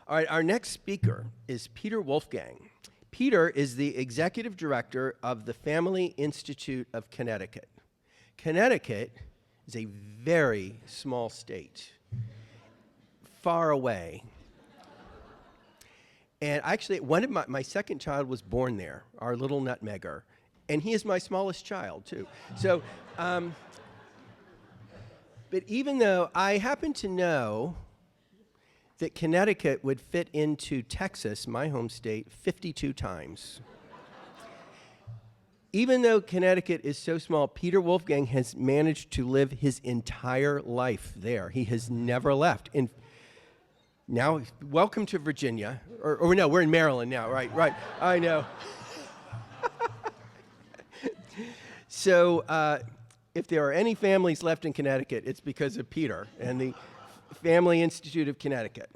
All right, our next speaker is Peter Wolfgang. Peter is the executive director of the Family Institute of Connecticut. Connecticut is a very small state, far away. And actually, one of my second child was born there, our little nutmegger. And he is my smallest child, too. So, but even though I happen to know that Connecticut would fit into Texas, my home state, 52 times. Even though Connecticut is so small, Peter Wolfgang has managed to live his entire life there. He has never left. Now, welcome to Virginia. Or no, we're in Maryland now, right. I know. So, if there are any families left in Connecticut, it's because of Peter and the Family Institute of Connecticut.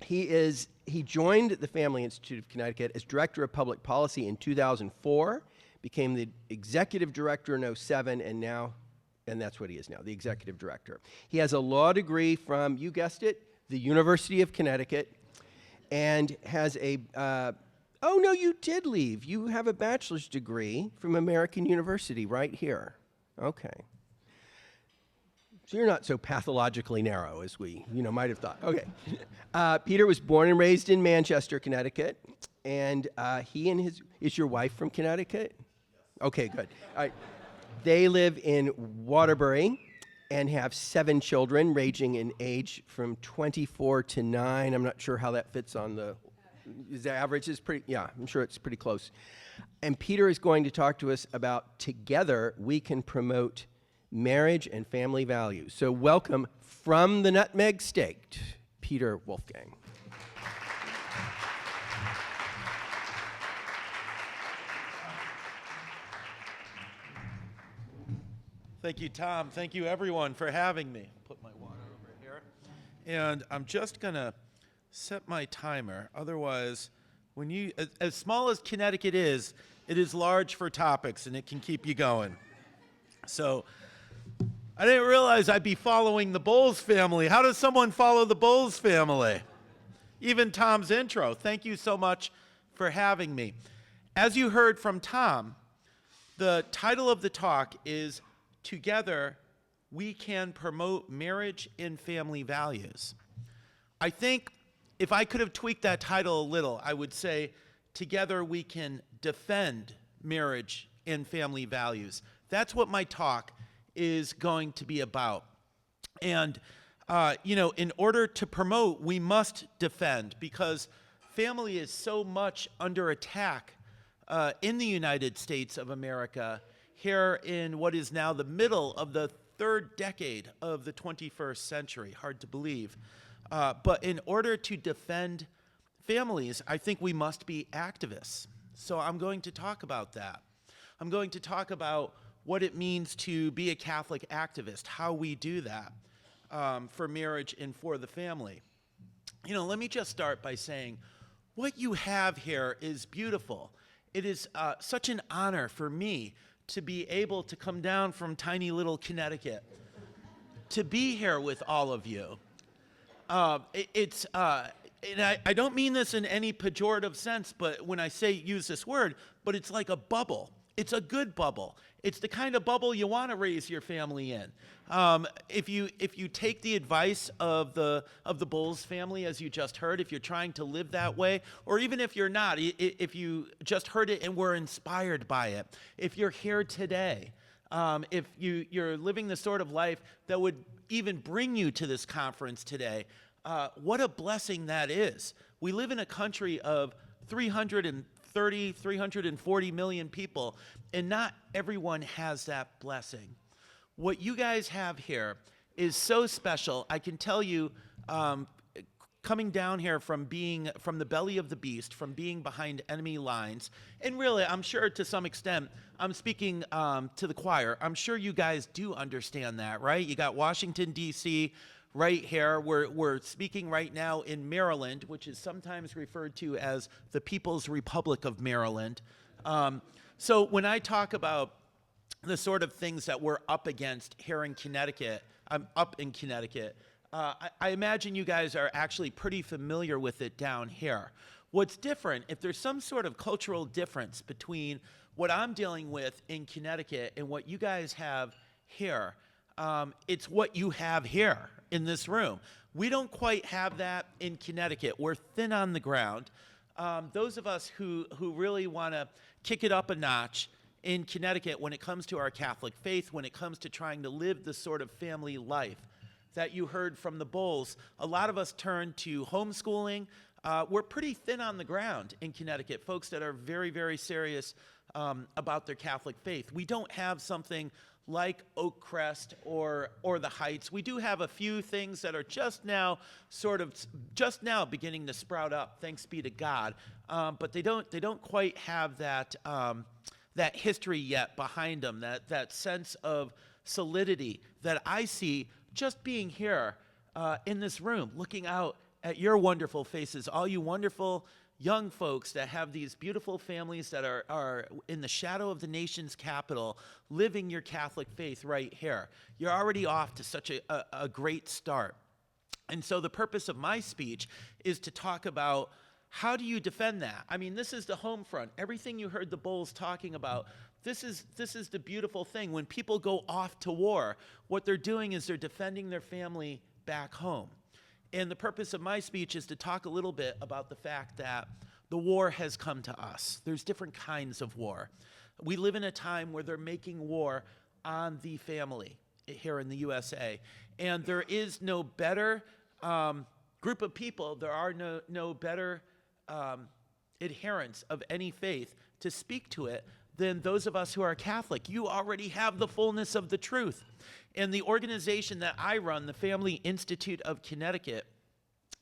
He joined the Family Institute of Connecticut as Director of Public Policy in 2004, became the Executive Director in 2007, and that's what he is now, the Executive Director. He has a law degree from, you guessed it, the University of Connecticut, and has a, oh no, you did leave. You have a bachelor's degree from American University right here. Okay. So you're not so pathologically narrow as we, might have thought. Okay. Peter was born and raised in Manchester, Connecticut, and is your wife from Connecticut? Okay, good. All right. They live in Waterbury and have 7 children, ranging in age from 24 to 9. I'm not sure how that fits on the average is pretty, yeah, I'm sure it's pretty close. And Peter is going to talk to us about together we can promote marriage and family values. So welcome from the Nutmeg State, Peter Wolfgang. Thank you, Tom. Thank you, everyone, for having me. Put my water over here. And I'm just going to set my timer. Otherwise, as small as Connecticut is, it is large for topics, and it can keep you going. So I didn't realize I'd be following the Bowles family. How does someone follow the Bowles family? Even Tom's intro. Thank you so much for having me. As you heard from Tom, the title of the talk is Together We Can Promote Marriage and Family Values. I think if I could have tweaked that title a little, I would say, Together We Can Defend Marriage and Family Values. That's what my talk is going to be about. And, in order to promote, we must defend, because family is so much under attack in the United States of America, here in what is now the middle of the 3rd decade of the 21st century. Hard to believe. But in order to defend families, I think we must be activists. So I'm going to talk about that. I'm going to talk about what it means to be a Catholic activist, how we do that for marriage and for the family. Let me just start by saying what you have here is beautiful. It is such an honor for me to be able to come down from tiny little Connecticut to be here with all of you. And I don't mean this in any pejorative sense, but when I say use this word, but it's like a bubble. It's a good bubble. It's the kind of bubble you want to raise your family in. If you take the advice of the Bowles family, as you just heard, if you're trying to live that way, or even if you're not, if you just heard it and were inspired by it, if you're here today, if you're living the sort of life that would even bring you to this conference today, what a blessing that is. We live in a country of 340 million people, and not everyone has that blessing. What you guys have here is so special. I can tell you, coming down here from the belly of the beast, from being behind enemy lines, and really, I'm sure to some extent, I'm speaking to the choir. I'm sure you guys do understand that, right? You got Washington, D.C., right here. We're speaking right now in Maryland, which is sometimes referred to as the People's Republic of Maryland. So when I talk about the sort of things that we're up against here in Connecticut, I'm up in Connecticut, I imagine you guys are actually pretty familiar with it down here. What's different, if there's some sort of cultural difference between what I'm dealing with in Connecticut and what you guys have here, it's what you have here in this room. We don't quite have that in Connecticut. We're thin on the ground. Those of us who really want to kick it up a notch in Connecticut when it comes to our Catholic faith, when it comes to trying to live the sort of family life that you heard from the Bulls, a lot of us turn to homeschooling. We're pretty thin on the ground in Connecticut, folks that are very, very serious about their Catholic faith. We don't have something like Oak Crest or the Heights. We do have a few things that are just now beginning to sprout up, thanks be to God. But they don't quite have that that history yet behind them, that sense of solidity that I see just being here in this room, looking out at your wonderful faces, all you wonderful young folks that have these beautiful families that are in the shadow of the nation's capital, living your Catholic faith right here. You're already off to such a great start. And so the purpose of my speech is to talk about how do you defend that? I mean, this is the home front. Everything you heard the Bulls talking about, this is the beautiful thing. When people go off to war, what they're doing is they're defending their family back home. And the purpose of my speech is to talk a little bit about the fact that the war has come to us. There's different kinds of war. We live in a time where they're making war on the family here in the USA. And there is no better group of people, there are no better adherents of any faith to speak to it than those of us who are Catholic. You already have the fullness of the truth. And the organization that I run, the Family Institute of Connecticut,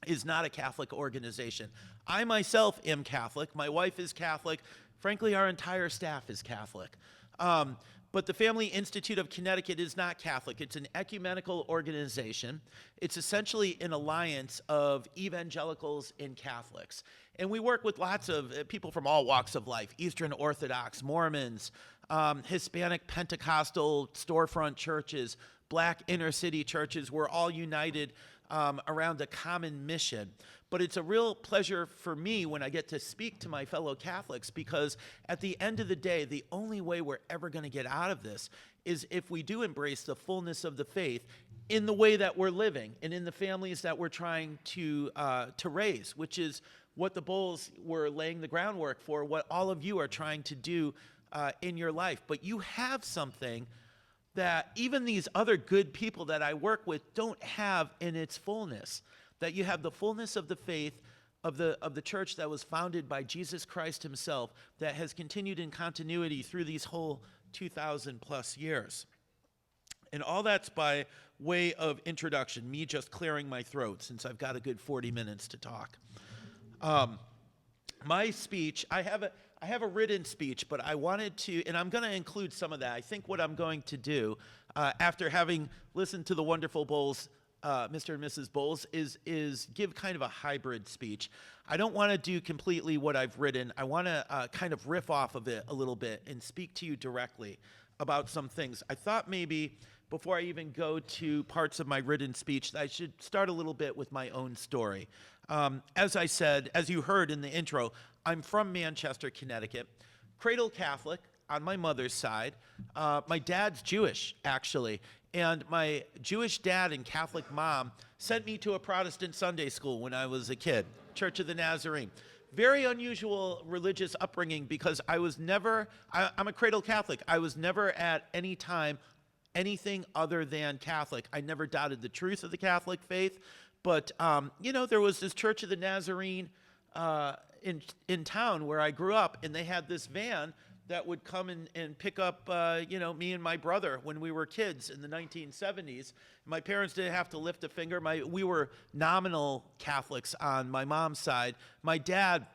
is not a Catholic organization. I myself am Catholic. My wife is Catholic. Frankly, our entire staff is Catholic. But the Family Institute of Connecticut is not Catholic. It's an ecumenical organization. It's essentially an alliance of evangelicals and Catholics. And we work with lots of people from all walks of life: Eastern Orthodox, Mormons, Hispanic Pentecostal storefront churches, Black inner city churches. We're all united around a common mission. But it's a real pleasure for me when I get to speak to my fellow Catholics, because at the end of the day, the only way we're ever going to get out of this is if we do embrace the fullness of the faith in the way that we're living and in the families that we're trying to raise, which is what the Bulls were laying the groundwork for, what all of you are trying to do in your life. But you have something that even these other good people that I work with don't have in its fullness, that you have the fullness of the faith of the church that was founded by Jesus Christ himself, that has continued in continuity through these whole 2,000 plus years. And all that's by way of introduction, me just clearing my throat since I've got a good 40 minutes to talk. My speech, I have a written speech, but I wanted to, and I'm going to include some of that. I think what I'm going to do, after having listened to the wonderful Bulls, Mr. and Mrs. Bulls, is give kind of a hybrid speech. I don't want to do completely what I've written. I want to kind of riff off of it a little bit and speak to you directly about some things. I thought maybe before I even go to parts of my written speech, I should start a little bit with my own story. As I said, as you heard in the intro, I'm from Manchester, Connecticut, cradle Catholic on my mother's side. My dad's Jewish, actually, and my Jewish dad and Catholic mom sent me to a Protestant Sunday school when I was a kid, Church of the Nazarene. Very unusual religious upbringing, because I was never, I'm a cradle Catholic. I was never at any time anything other than Catholic. I never doubted the truth of the Catholic faith, but there was this Church of the Nazarene in town where I grew up, and they had this van that would come and pick up, me and my brother when we were kids in the 1970s. My parents didn't have to lift a finger. We were nominal Catholics on my mom's side. My dad,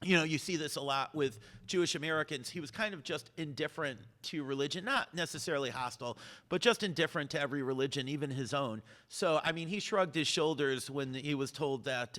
you see this a lot with Jewish Americans. He was kind of just indifferent to religion, not necessarily hostile, but just indifferent to every religion, even his own. So, he shrugged his shoulders when he was told that,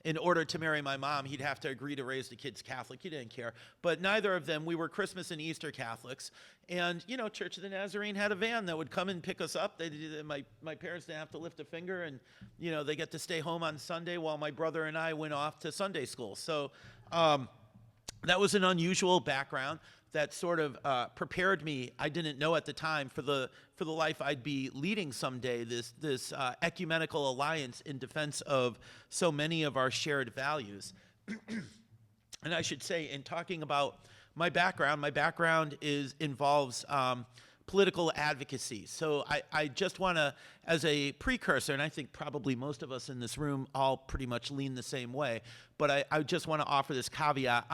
in order to marry my mom, he'd have to agree to raise the kids Catholic. He didn't care. But neither of them, we were Christmas and Easter Catholics. And, Church of the Nazarene had a van that would come and pick us up. My parents didn't have to lift a finger, and, they get to stay home on Sunday while my brother and I went off to Sunday school. So that was an unusual background that sort of prepared me. I didn't know at the time for the life I'd be leading someday. This ecumenical alliance in defense of so many of our shared values. And I should say, in talking about my background involves political advocacy. So I just want to, as a precursor, and I think probably most of us in this room all pretty much lean the same way, but I just want to offer this caveat.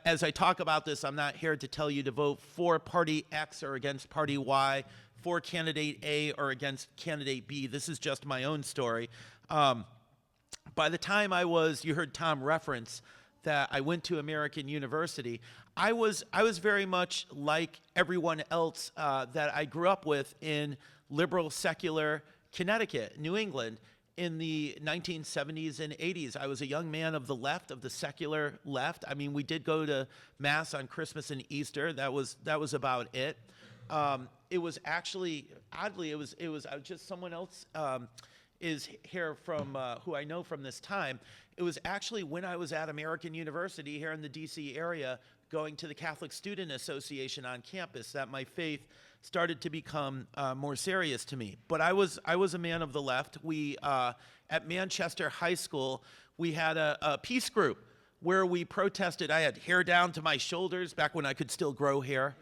As I talk about this, I'm not here to tell you to vote for party X or against party Y, for candidate A or against candidate B. This is just my own story. By the time you heard Tom reference that I went to American University, I was very much like everyone else that I grew up with in liberal, secular Connecticut, New England, in the 1970s and 80s. I was a young man of the left, of the secular left. I mean, we did go to Mass on Christmas and Easter. That was about it. It was actually, oddly, it was just someone else is here from who I know from this time. It was actually when I was at American University here in the DC area, going to the Catholic Student Association on campus, that my faith started to become more serious to me. But I was a man of the left. We at Manchester High School, we had a peace group where we protested. I had hair down to my shoulders back when I could still grow hair.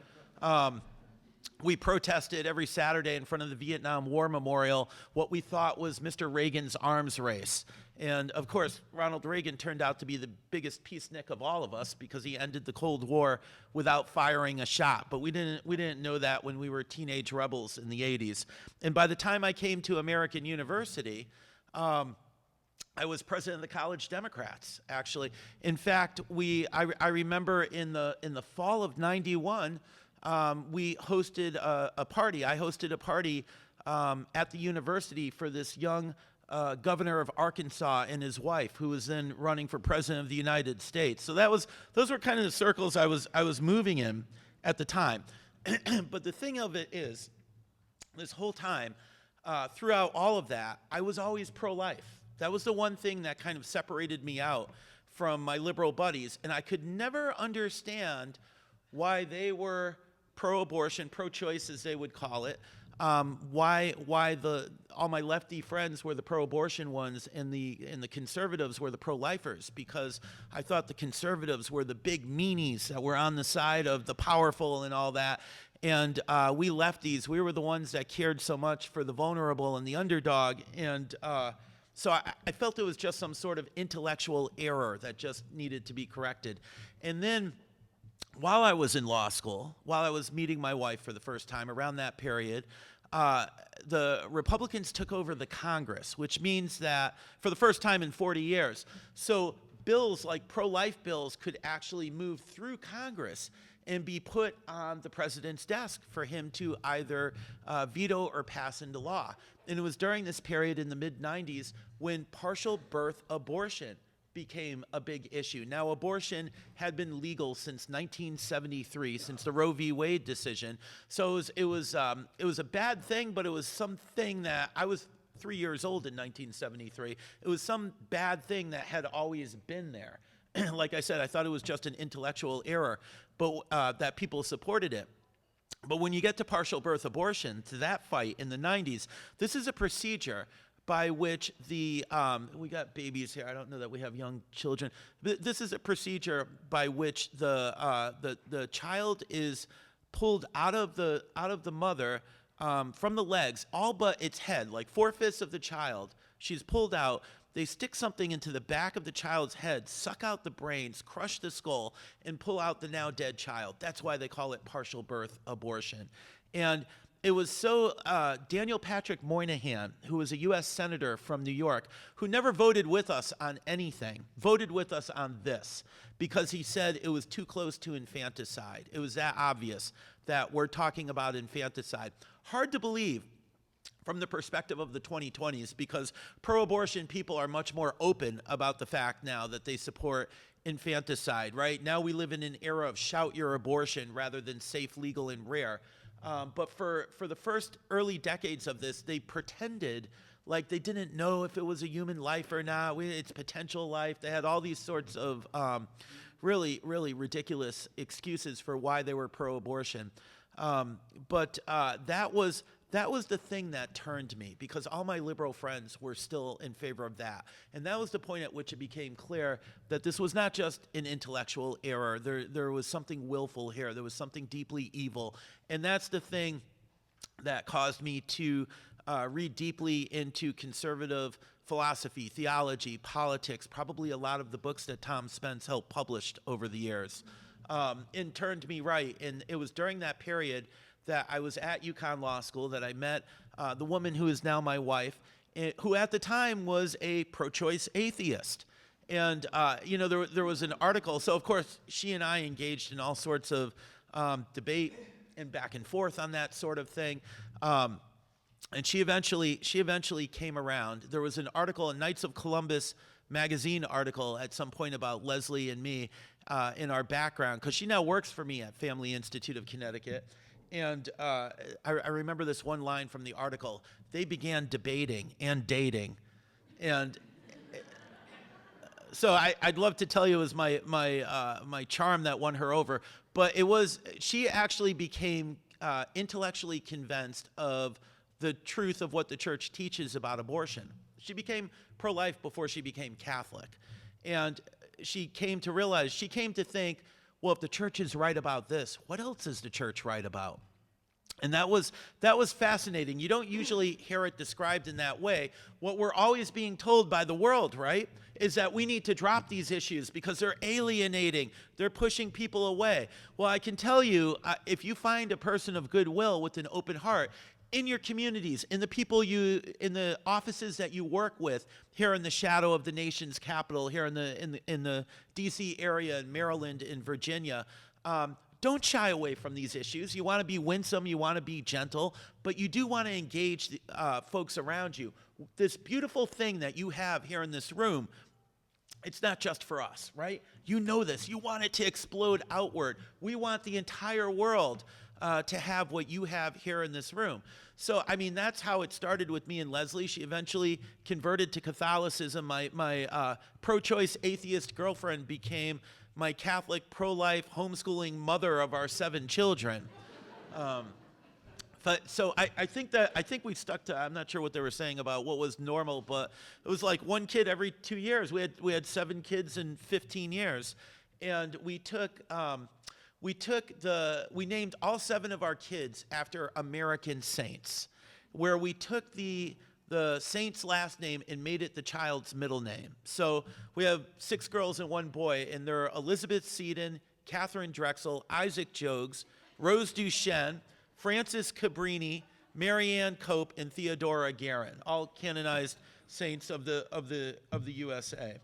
We protested every Saturday in front of the Vietnam War Memorial what we thought was Mr. Reagan's arms race. And of course, Ronald Reagan turned out to be the biggest peacenik of all of us because he ended the Cold War without firing a shot. But we didn't know that when we were teenage rebels in the 80s. And by the time I came to American University, I was president of the College Democrats, actually. In fact, I remember in the fall of '91, we hosted a party. I hosted a party at the university for this young governor of Arkansas and his wife, who was then running for president of the United States. So those were kind of the circles I was moving in at the time. But the thing of it is, this whole time, throughout all of that, I was always pro-life. That was the one thing that kind of separated me out from my liberal buddies, and I could never understand why they were pro-abortion, pro-choice as they would call it, why all my lefty friends were the pro-abortion ones and the conservatives were the pro-lifers, because I thought the conservatives were the big meanies that were on the side of the powerful and all that. And we lefties, we were the ones that cared so much for the vulnerable and the underdog. And so I felt it was just some sort of intellectual error that just needed to be corrected. And then while I was in law school, while I was meeting my wife for the first time around that period, the Republicans took over the Congress, which means that for the first time in 40 years, so bills like pro-life bills could actually move through Congress and be put on the president's desk for him to either veto or pass into law. And it was during this period in the mid-90s when partial birth abortion became a big issue. Now, abortion had been legal since 1973, since the Roe v. Wade decision. So it was a bad thing, but it was something that I was 3 years old in 1973. It was some bad thing that had always been there. Like I said, I thought it was just an intellectual error, but that people supported it. But when you get to partial birth abortion, to that fight in the 90s, this is a procedure by which we got babies here. I don't know that we have young children. This is a procedure by which the child is pulled out of the mother from the legs, all but its head, like 4/5 of the child. She's pulled out. They stick something into the back of the child's head, suck out the brains, crush the skull, and pull out the now dead child. That's why they call it partial birth abortion. And it was so Daniel Patrick Moynihan, who was a U.S. Senator from New York, who never voted with us on anything, voted with us on this, because he said it was too close to infanticide. It was that obvious that we're talking about infanticide. Hard to believe. from the perspective of the 2020s, because pro-abortion people are much more open about the fact now that they support infanticide, right? Now we live in an era of shout your abortion rather than safe, legal, and rare. But for the first early decades of this, they pretended like they didn't know if it was a human life or not, its potential life. They had all these sorts of really, really ridiculous excuses for why they were pro-abortion. But that was the thing that turned me, because all my liberal friends were still in favor of that. And that was the point at which it became clear that this was not just an intellectual error. There was something willful here. There was something deeply evil. And that's the thing that caused me to read deeply into conservative philosophy, theology, politics, probably a lot of the books that Tom Spence helped publish over the years, and turned me right. And it was during that period that I was at UConn Law School that I met the woman who is now my wife, who at the time was a pro-choice atheist. And, there was an article. So, of course, she and I engaged in all sorts of debate and back and forth on that sort of thing. And she eventually came around. There was an article, a Knights of Columbus magazine article at some point about Leslie and me in our background, because she now works for me at Family Institute of Connecticut. And I remember this one line from the article: they began debating and dating. And so I'd love to tell you it was my charm that won her over, but she actually became intellectually convinced of the truth of what the church teaches about abortion. She became pro-life before she became Catholic. And she came to think, well, if the church is right about this, what else is the church right about? And that was fascinating. You don't usually hear it described in that way. What we're always being told by the world, right, is that we need to drop these issues because they're alienating. They're pushing people away. Well, I can tell you, if you find a person of goodwill with an open heart, in your communities, in the offices that you work with, here in the shadow of the nation's capital, here in the D.C. area, in Maryland, in Virginia, don't shy away from these issues. You want to be winsome, you want to be gentle, but you do want to engage the folks around you. This beautiful thing that you have here in this room, it's not just for us, right? You know this. You want it to explode outward. We want the entire world to have what you have here in this room. So, I mean, that's how it started with me and Leslie. She eventually converted to Catholicism. My pro-choice atheist girlfriend became my Catholic pro-life homeschooling mother of our 7 children. So I think we stuck to, I'm not sure what they were saying about what was normal, but it was like one kid every 2 years. We had 7 kids in 15 years. And we named all 7 of our kids after American saints, where we took the saint's last name and made it the child's middle name. So we have 6 girls and 1 boy, and they're Elizabeth Seton, Catherine Drexel, Isaac Jogues, Rose Duchesne, Francis Cabrini, Marianne Cope, and Theodora Guerin, all canonized saints of the USA.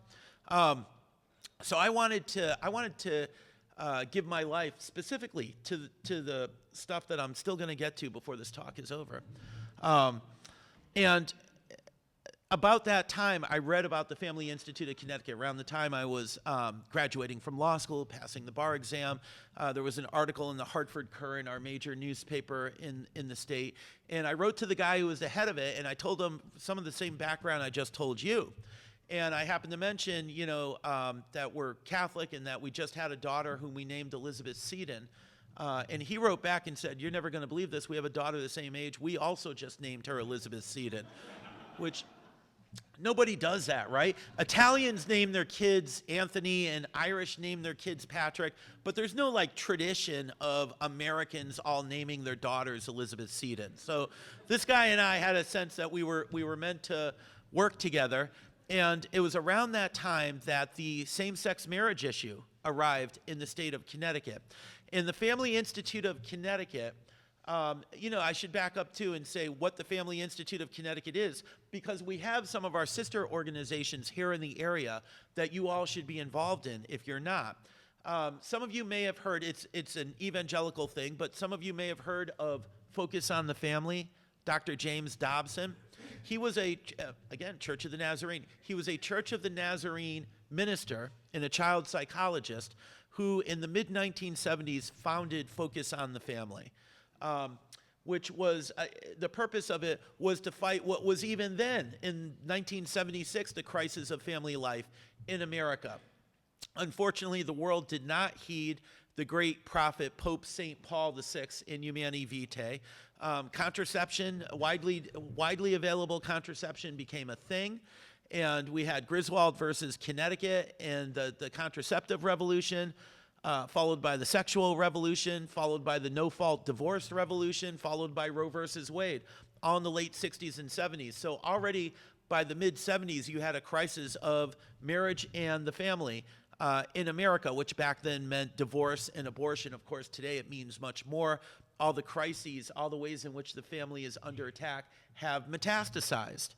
So I wanted to give my life specifically to the stuff that I'm still going to get to before this talk is over. And about that time, I read about the Family Institute of Connecticut. Around the time I was graduating from law school, passing the bar exam, there was an article in the Hartford Courant, our major newspaper in the state, and I wrote to the guy who was the head of it, and I told him some of the same background I just told you. And I happened to mention, that we're Catholic and that we just had a daughter whom we named Elizabeth Seton. And he wrote back and said, "You're never going to believe this. We have a daughter the same age. We also just named her Elizabeth Seton," which nobody does that, right? Italians name their kids Anthony and Irish name their kids Patrick, but there's no tradition of Americans all naming their daughters Elizabeth Seton. So this guy and I had a sense that we were meant to work together. And it was around that time that the same-sex marriage issue arrived in the state of Connecticut. In the Family Institute of Connecticut, I should back up too and say what the Family Institute of Connecticut is, because we have some of our sister organizations here in the area that you all should be involved in if you're not. Some of you may have heard, it's an evangelical thing, but some of you may have heard of Focus on the Family. Dr. James Dobson. He was again, Church of the Nazarene. He was a Church of the Nazarene minister and a child psychologist who in the mid-1970s founded Focus on the Family, which was, the purpose of it was to fight what was even then, in 1976, the crisis of family life in America. Unfortunately, the world did not heed the great prophet Pope St. Paul VI in Humani Vitae. Contraception, widely available contraception became a thing, and we had Griswold versus Connecticut and the contraceptive revolution, followed by the sexual revolution, followed by the no-fault divorce revolution, followed by Roe versus Wade, all in the late 60s and 70s. So already by the mid-70s, you had a crisis of marriage and the family in America, which back then meant divorce and abortion. Of course, today it means much more. All the crises, all the ways in which the family is under attack have metastasized.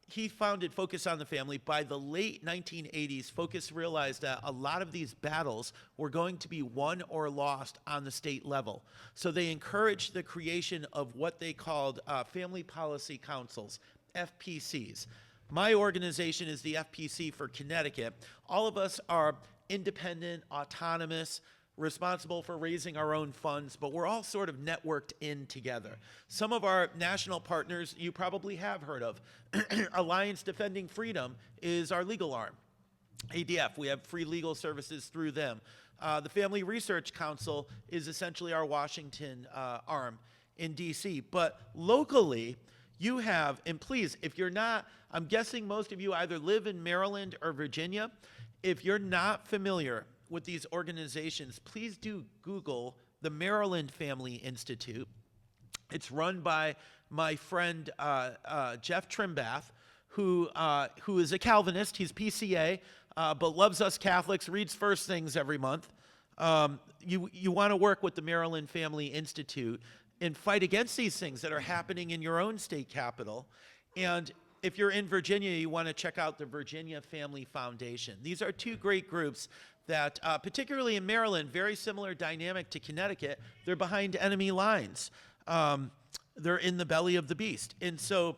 He founded Focus on the Family. By the late 1980s, Focus realized that a lot of these battles were going to be won or lost on the state level. So they encouraged the creation of what they called Family Policy Councils, FPCs. My organization is the FPC for Connecticut. All of us are independent, autonomous, responsible for raising our own funds, but we're all sort of networked in together. Some of our national partners you probably have heard of. Alliance Defending Freedom is our legal arm. ADF, we have free legal services through them. The Family Research Council is essentially our Washington arm in DC. But locally, you have, and please, if you're not, I'm guessing most of you either live in Maryland or Virginia. If you're not familiar with these organizations, please do Google the Maryland Family Institute. It's run by my friend Jeff Trimbath, who is a Calvinist. He's PCA, but loves us Catholics, reads First Things every month. You want to work with the Maryland Family Institute and fight against these things that are happening in your own state capital. And if you're in Virginia, you want to check out the Virginia Family Foundation. These are two great groups that, particularly in Maryland, very similar dynamic to Connecticut, they're behind enemy lines. They're in the belly of the beast. And so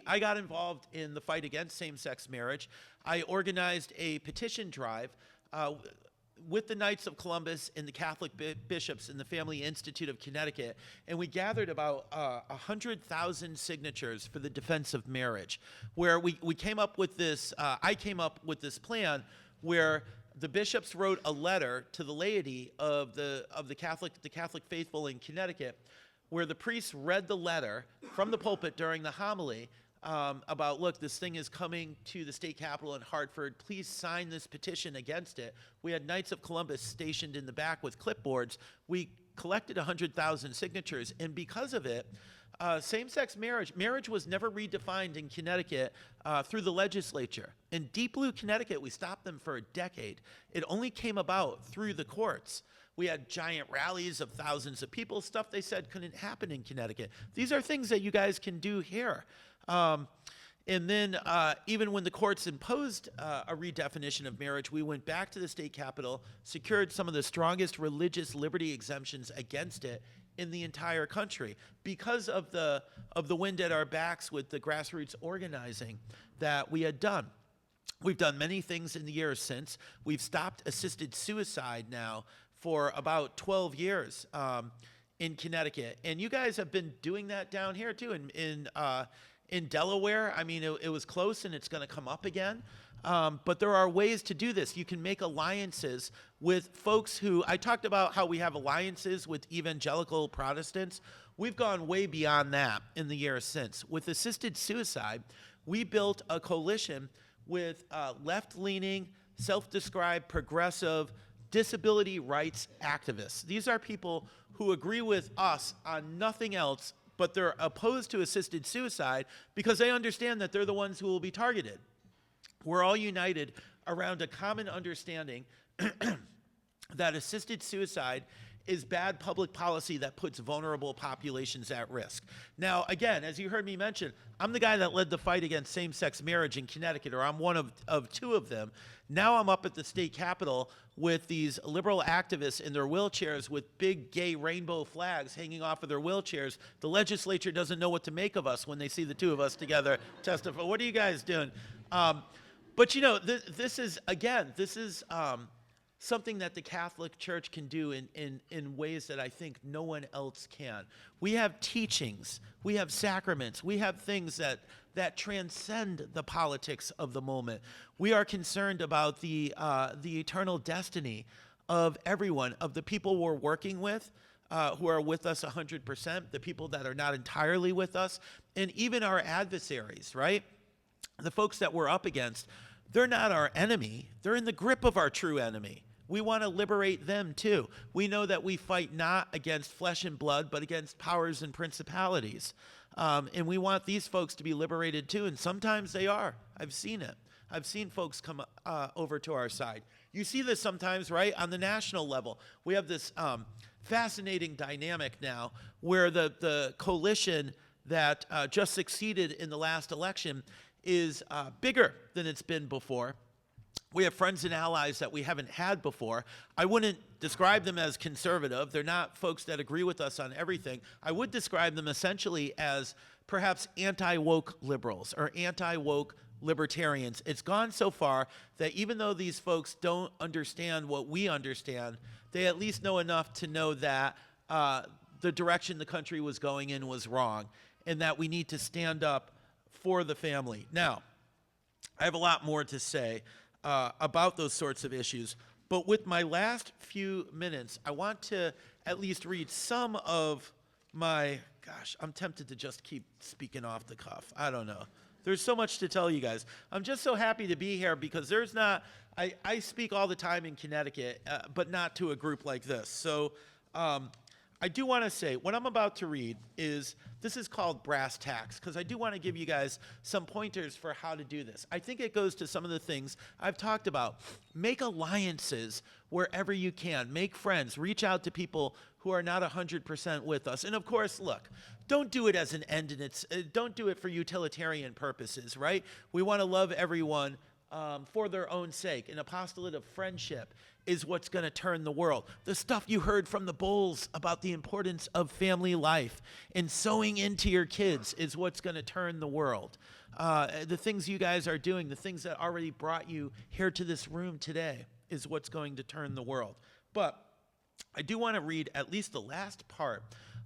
I got involved in the fight against same-sex marriage. I organized a petition drive with the Knights of Columbus and the Catholic bishops in the Family Institute of Connecticut, and we gathered about 100,000 signatures for the defense of marriage, where we came up with this, I came up with this plan where the bishops wrote a letter to the laity of the Catholic faithful in Connecticut, where the priests read the letter from the pulpit during the homily about, look, this thing is coming to the state capitol in Hartford. Please sign this petition against it. We had Knights of Columbus stationed in the back with clipboards. We collected 100,000 signatures, and because of it, same-sex marriage was never redefined in Connecticut through the legislature. In Deep Blue, Connecticut, we stopped them for a decade. It only came about through the courts. We had giant rallies of thousands of people, stuff they said couldn't happen in Connecticut. These are things that you guys can do here. And then even when the courts imposed a redefinition of marriage, we went back to the state capitol, secured some of the strongest religious liberty exemptions against it in the entire country because of the wind at our backs with the grassroots organizing that we had done. We've done many things in the years since. We've stopped assisted suicide now for about 12 years in Connecticut. And you guys have been doing that down here too in Delaware. I mean, it was close and it's going to come up again. But there are ways to do this. You can make alliances with folks who, I talked about how we have alliances with evangelical Protestants. We've gone way beyond that in the years since. With assisted suicide, we built a coalition with left-leaning, self-described progressive disability rights activists. These are people who agree with us on nothing else, but they're opposed to assisted suicide because they understand that they're the ones who will be targeted. We're all united around a common understanding that assisted suicide is bad public policy that puts vulnerable populations at risk. Now, again, as you heard me mention, I'm the guy that led the fight against same-sex marriage in Connecticut, or I'm one of two of them. Now I'm up at the state capitol with these liberal activists in their wheelchairs with big gay rainbow flags hanging off of their wheelchairs. The legislature doesn't know what to make of us when they see the two of us together testify. What are you guys doing? But you know, this is something that the Catholic Church can do in ways that I think no one else can. We have teachings, we have sacraments, we have things that transcend the politics of the moment. We are concerned about the eternal destiny of everyone, of the people we're working with, who are with us 100%, the people that are not entirely with us, and even our adversaries, right? The folks that we're up against, they're not our enemy. They're in the grip of our true enemy. We want to liberate them too. We know that we fight not against flesh and blood, but against powers and principalities. And we want these folks to be liberated too, and sometimes they are. I've seen it. I've seen folks come over to our side. You see this sometimes, right, on the national level. We have this fascinating dynamic now where the coalition that just succeeded in the last election is bigger than it's been before. We have friends and allies that we haven't had before. I wouldn't describe them as conservative. They're not folks that agree with us on everything. I would describe them essentially as perhaps anti-woke liberals or anti-woke libertarians. It's gone so far that even though these folks don't understand what we understand, they at least know enough to know that the direction the country was going in was wrong and that we need to stand up for the family. Now, I have a lot more to say about those sorts of issues, but with my last few minutes, I want to at least read some of my, gosh, I'm tempted to just keep speaking off the cuff. I don't know. There's so much to tell you guys. I'm just so happy to be here because there's not, I speak all the time in Connecticut, but not to a group like this. So I do want to say, what I'm about to read this is called Brass Tacks, because I do want to give you guys some pointers for how to do this. I think it goes to some of the things I've talked about. Make alliances wherever you can. Make friends. Reach out to people who are not 100% with us. And of course, look, don't do it as an end in its, don't do it for utilitarian purposes, right? We want to love everyone for their own sake. An apostolate of friendship is what's going to turn the world. The stuff you heard from the bulls about the importance of family life and sewing into your kids is what's going to turn the world. The things you guys are doing, the things that already brought you here to this room today is what's going to turn the world. But I do want to read at least the last part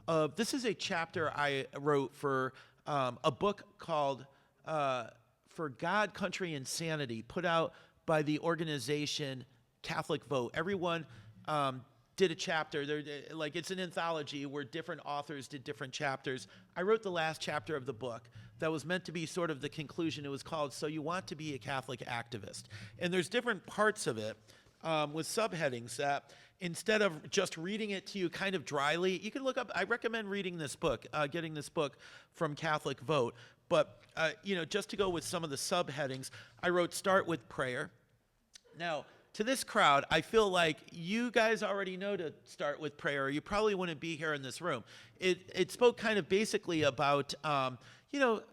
of, this is a chapter I wrote for a book called For God, Country, and Sanity, put out by the organization Catholic Vote. Everyone did a chapter. Like, it's an anthology where different authors did different chapters. I wrote the last chapter of the book that was meant to be sort of the conclusion. It was called So You Want to Be a Catholic Activist. And there's different parts of it with subheadings that instead of just reading it to you kind of dryly, you can look up, I recommend reading this book, getting this book from Catholic Vote. But, just to go with some of the subheadings, I wrote Start with Prayer. Now, to this crowd, I feel like you guys already know to start with prayer, or you probably wouldn't be here in this room. It spoke kind of basically about,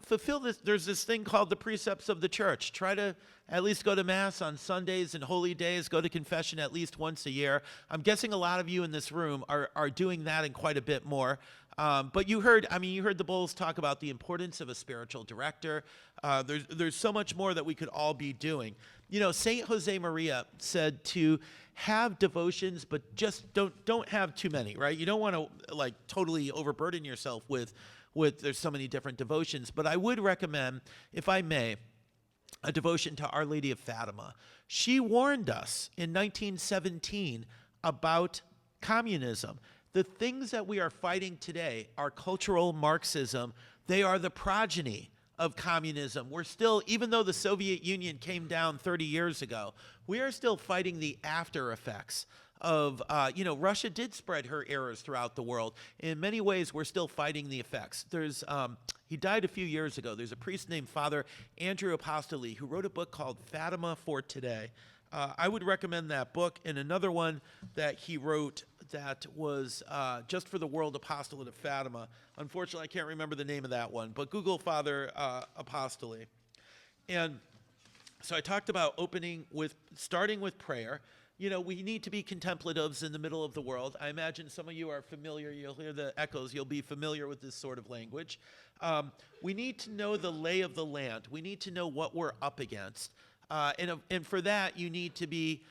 fulfill this. There's this thing called the precepts of the church. Try to at least go to Mass on Sundays and holy days, go to confession at least once a year. I'm guessing a lot of you in this room are doing that and quite a bit more. But you heard the bulls talk about the importance of a spiritual director. There's so much more that we could all be doing. Saint Jose Maria said to have devotions, but just don't have too many, right? You don't want to totally overburden yourself with there's so many different devotions. But I would recommend, if I may, a devotion to Our Lady of Fatima. She warned us in 1917 about communism. The things that we are fighting today are cultural Marxism. They are the progeny of communism. We're still, even though the Soviet Union came down 30 years ago, we are still fighting the after effects of, Russia did spread her errors throughout the world. In many ways, we're still fighting the effects. He died a few years ago. There's a priest named Father Andrew Apostoli who wrote a book called Fatima for Today. I would recommend that book, and another one that he wrote that was just for the World Apostolate of Fatima. Unfortunately, I can't remember the name of that one, but Google Father Apostolate. And so I talked about starting with prayer. You know, we need to be contemplatives in the middle of the world. I imagine some of you are familiar, you'll hear the echoes, you'll be familiar with this sort of language. We need to know the lay of the land. We need to know what we're up against. And for that, you need to be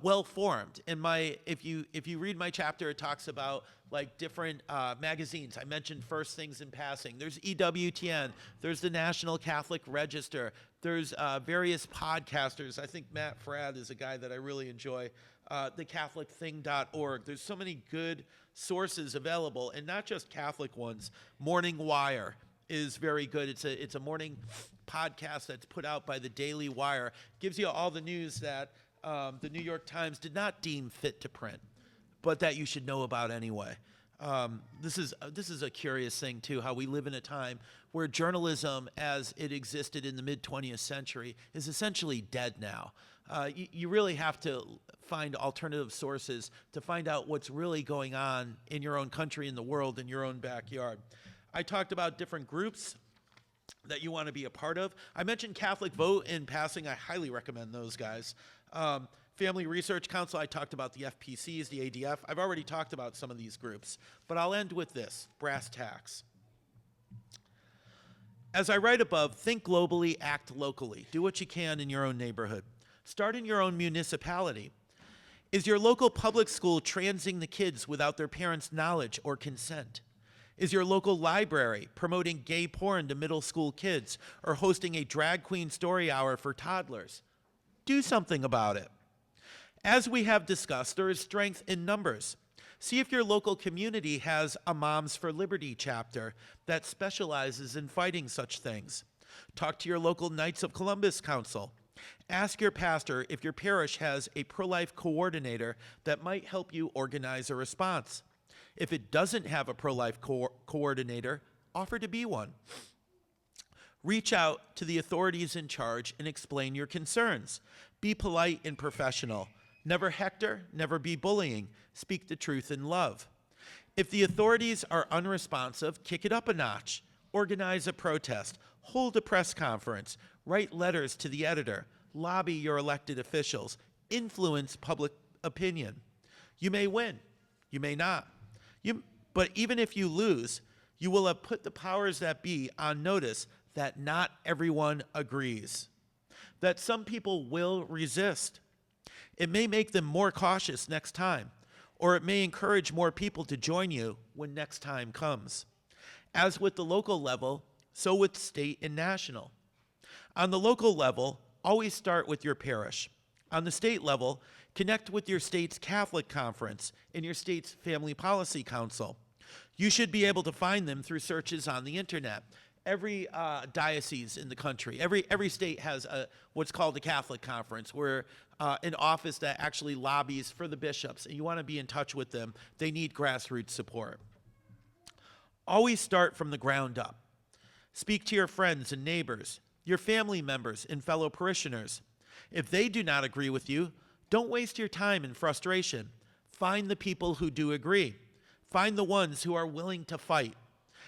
well-formed. If you read my chapter, it talks about like different magazines. I mentioned First Things in passing. There's EWTN. There's the National Catholic Register. There's various podcasters. I think Matt Fradd is a guy that I really enjoy. thecatholicthing.org. There's so many good sources available, and not just Catholic ones. Morning Wire is very good. It's a morning podcast that's put out by the Daily Wire. Gives you all the news that the New York Times did not deem fit to print, but that you should know about anyway. This is a curious thing too, how we live in a time where journalism as it existed in the mid-20th century is essentially dead now. You really have to find alternative sources to find out what's really going on in your own country, in the world, in your own backyard. I talked about different groups that you want to be a part of. I mentioned Catholic Vote in passing. I highly recommend those guys. Family Research Council, I talked about the FPCs, the ADF. I've already talked about some of these groups, but I'll end with this, brass tacks. As I write above, think globally, act locally. Do what you can in your own neighborhood. Start in your own municipality. Is your local public school transing the kids without their parents' knowledge or consent? Is your local library promoting gay porn to middle school kids or hosting a drag queen story hour for toddlers? Do something about it. As we have discussed, there is strength in numbers. See if your local community has a Moms for Liberty chapter that specializes in fighting such things. Talk to your local Knights of Columbus Council. Ask your pastor if your parish has a pro-life coordinator that might help you organize a response. If it doesn't have a pro-life coordinator, offer to be one. Reach out to the authorities in charge and explain your concerns. Be polite and professional. Never hector, never be bullying. Speak the truth in love. If the authorities are unresponsive, kick it up a notch. Organize a protest. Hold a press conference. Write letters to the editor. Lobby your elected officials. Influence public opinion. You may win. You may not. But even if you lose, you will have put the powers that be on notice that not everyone agrees, that some people will resist. It may make them more cautious next time, or it may encourage more people to join you when next time comes. As with the local level, so with state and national. On the local level, always start with your parish. On the state level, connect with your state's Catholic Conference and your state's Family Policy Council. You should be able to find them through searches on the internet. Every diocese in the country, every state has what's called a Catholic Conference, where an office that actually lobbies for the bishops, and you want to be in touch with them. They need grassroots support. Always start from the ground up. Speak to your friends and neighbors, your family members and fellow parishioners. If they do not agree with you, don't waste your time in frustration. Find the people who do agree. Find the ones who are willing to fight.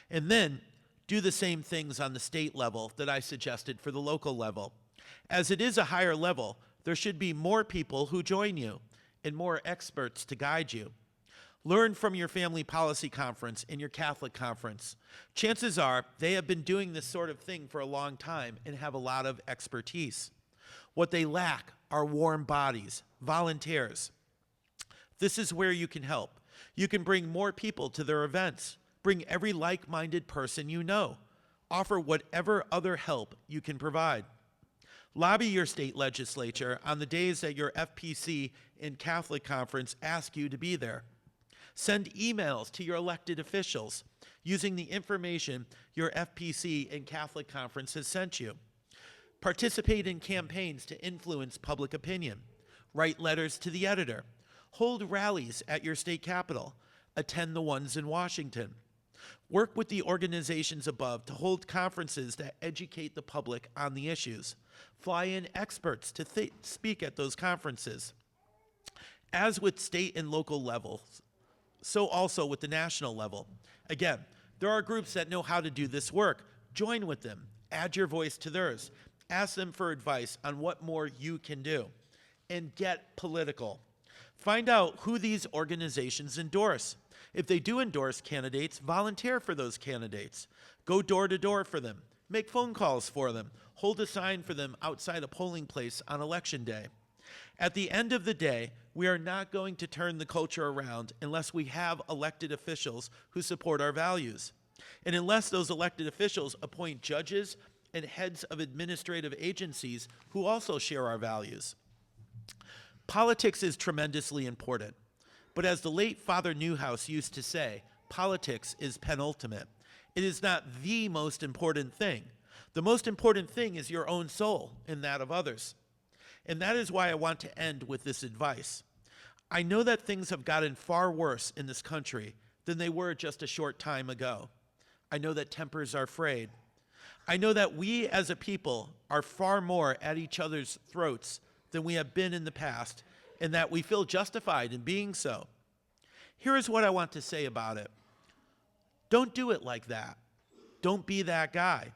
And then do the same things on the state level that I suggested for the local level. As it is a higher level, there should be more people who join you and more experts to guide you. Learn from your Family Policy Conference and your Catholic Conference. Chances are they have been doing this sort of thing for a long time and have a lot of expertise. What they lack are warm bodies, volunteers. This is where you can help. You can bring more people to their events. Bring every like-minded person you know. Offer whatever other help you can provide. Lobby your state legislature on the days that your FPC and Catholic Conference ask you to be there. Send emails to your elected officials using the information your FPC and Catholic Conference has sent you. Participate in campaigns to influence public opinion. Write letters to the editor. Hold rallies at your state capitol. Attend the ones in Washington. Work with the organizations above to hold conferences that educate the public on the issues. Fly in experts to speak at those conferences. As with state and local levels, So also with the national level. Again, there are groups that know how to do this work. Join with them. Add your voice to theirs. Ask them for advice on what more you can do. And get political. Find out who these organizations endorse. If they do endorse candidates, volunteer for those candidates. Go door to door for them. Make phone calls for them. Hold a sign for them outside a polling place on election day. At the end of the day, we are not going to turn the culture around unless we have elected officials who support our values. And unless those elected officials appoint judges and heads of administrative agencies who also share our values. Politics is tremendously important. But as the late Father Newhouse used to say, politics is penultimate. It is not the most important thing. The most important thing is your own soul and that of others. And that is why I want to end with this advice. I know that things have gotten far worse in this country than they were just a short time ago. I know that tempers are frayed. I know that we as a people are far more at each other's throats than we have been in the past, and that we feel justified in being so. Here is what I want to say about it. Don't do it like that. Don't be that guy.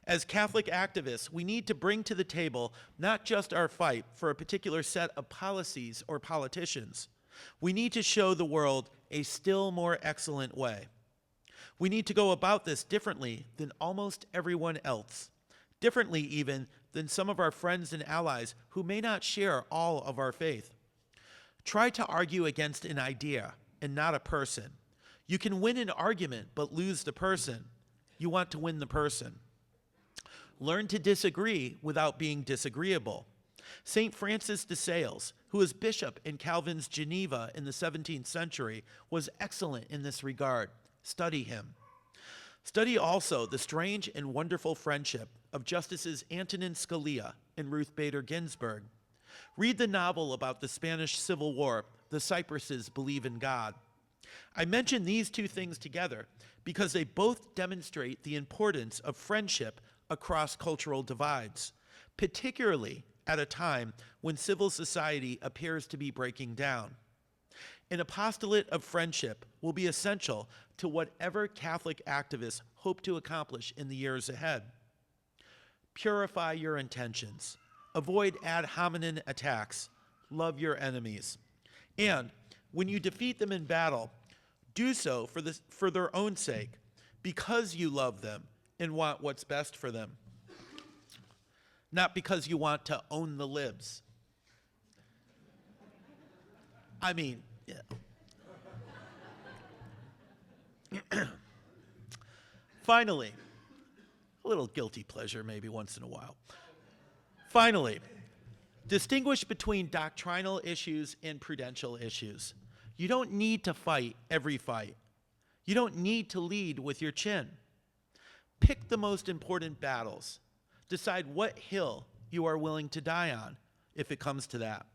As Catholic activists, we need to bring to the table not just our fight for a particular set of policies or politicians. We need to show the world a still more excellent way. We need to go about this differently than almost everyone else, differently even than some of our friends and allies who may not share all of our faith. Try to argue against an idea and not a person. You can win an argument but lose the person. You want to win the person. Learn to disagree without being disagreeable. St. Francis de Sales, who was bishop in Calvin's Geneva in the 17th century, was excellent in this regard. Study him. Study also the strange and wonderful friendship of Justices Antonin Scalia and Ruth Bader Ginsburg. Read the novel about the Spanish Civil War, The Cypresses Believe in God. I mention these two things together because they both demonstrate the importance of friendship across cultural divides, particularly at a time when civil society appears to be breaking down. An apostolate of friendship will be essential to whatever Catholic activists hope to accomplish in the years ahead. Purify your intentions. Avoid ad hominem attacks. Love your enemies. And when you defeat them in battle, do so for their own sake, because you love them and want what's best for them. Not because you want to own the libs. I mean, yeah. Finally, a little guilty pleasure maybe once in a while. Finally, distinguish between doctrinal issues and prudential issues. You don't need to fight every fight. You don't need to lead with your chin. Pick the most important battles. Decide what hill you are willing to die on, if it comes to that,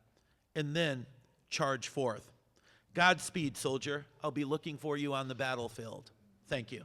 and then charge forth. Godspeed, soldier. I'll be looking for you on the battlefield. Thank you.